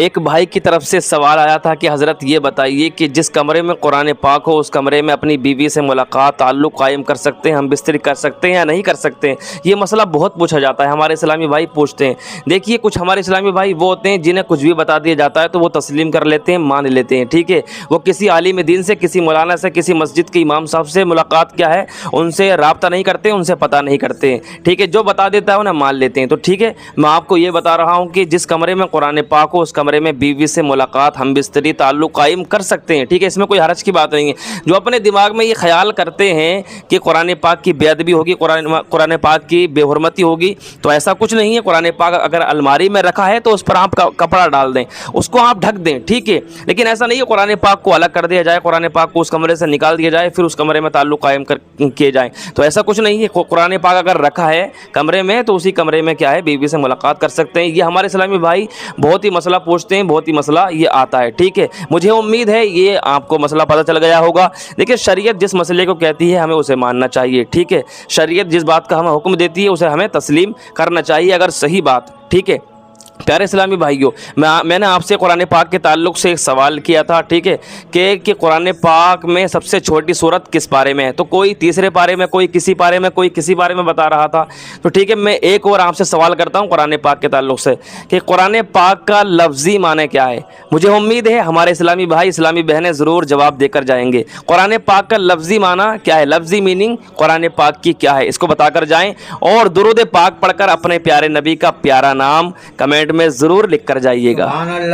ایک بھائی کی طرف سے سوال آیا تھا کہ حضرت یہ بتائیے کہ جس کمرے میں قرآن پاک ہو اس کمرے میں اپنی بیوی سے ملاقات تعلق قائم کر سکتے ہیں، ہم بستری کر سکتے ہیں یا نہیں کر سکتے ہیں؟ یہ مسئلہ بہت پوچھا جاتا ہے، ہمارے اسلامی بھائی پوچھتے ہیں۔ دیکھیے کچھ ہمارے اسلامی بھائی وہ ہوتے ہیں جنہیں کچھ بھی بتا دیا جاتا ہے تو وہ تسلیم کر لیتے ہیں، مان لیتے ہیں، ٹھیک ہے۔ وہ کسی عالم دین سے، کسی مولانا سے، کسی مسجد کے امام صاحب سے ملاقات کیا ہے ان سے رابطہ نہیں کرتے، ان سے پتہ نہیں کرتے ہیں، ٹھیک ہے۔ جو بتا دیتا ہے انہیں مان لیتے ہیں۔ تو ٹھیک ہے، میں آپ کو یہ بتا رہا ہوں کہ جس کمرے میں قرآن پاک ہو اس کمرے میں بیوی سے ملاقات، ہم بستری تعلق قائم کر سکتے ہیں، ٹھیک ہے، اس میں کوئی حرج کی بات نہیں ہے۔ جو اپنے دماغ میں یہ خیال کرتے ہیں کہ قرآن پاک کی بے ادبی ہوگی، قرآن پاک کی بے حرمتی ہوگی، تو ایسا کچھ نہیں ہے۔ قرآن پاک اگر الماری میں رکھا ہے تو اس پر آپ کپڑا ڈال دیں، اس کو آپ ڈھک دیں، ٹھیک ہے، لیکن ایسا نہیں ہے قرآن پاک کو الگ کر دیا جائے، قرآن پاک کو اس کمرے سے نکال دیا جائے پھر اس کمرے میں تعلق قائم کیے جائیں، تو ایسا کچھ نہیں ہے۔ قرآن پاک اگر رکھا ہے کمرے میں تو اسی کمرے میں کیا ہے بیوی سے ملاقات کر سکتے ہیں۔ یہ ہمارے اسلامی بھائی بہت ہی مسئلہ پوچھتے ہیں، بہت ہی مسئلہ یہ آتا ہے، ٹھیک ہے۔ مجھے امید ہے یہ آپ کو مسئلہ پتہ چل گیا ہوگا۔ دیکھیے شریعت جس مسئلے کو کہتی ہے ہمیں اسے ماننا چاہیے، ٹھیک ہے۔ شریعت جس بات کا ہمیں حکم دیتی ہے اسے ہمیں تسلیم کرنا چاہیے اگر صحیح بات، ٹھیک ہے۔ پیارے اسلامی بھائیوں، میں نے آپ سے قرآن پاک کے تعلق سے ایک سوال کیا تھا، ٹھیک ہے، کہ قرآن پاک میں سب سے چھوٹی سورت کس پارے میں ہے؟ تو کوئی تیسرے پارے میں، کوئی کسی پارے میں، کوئی کسی پارے میں بتا رہا تھا۔ تو ٹھیک ہے، میں ایک اور آپ سے سوال کرتا ہوں قرآن پاک کے تعلق سے کہ قرآن پاک کا لفظی معنی کیا ہے؟ مجھے امید ہے ہمارے اسلامی بھائی، اسلامی بہنیں ضرور جواب دے کر جائیں گے۔ قرآن پاک کا لفظی معنی کیا ہے؟ لفظی میننگ قرآن پاک کی کیا ہے؟ اس کو بتا کر جائیں، اور درود پاک پڑھ کر اپنے پیارے نبی کا پیارا نام کمنٹ میں ضرور لکھ کر جائیے گا۔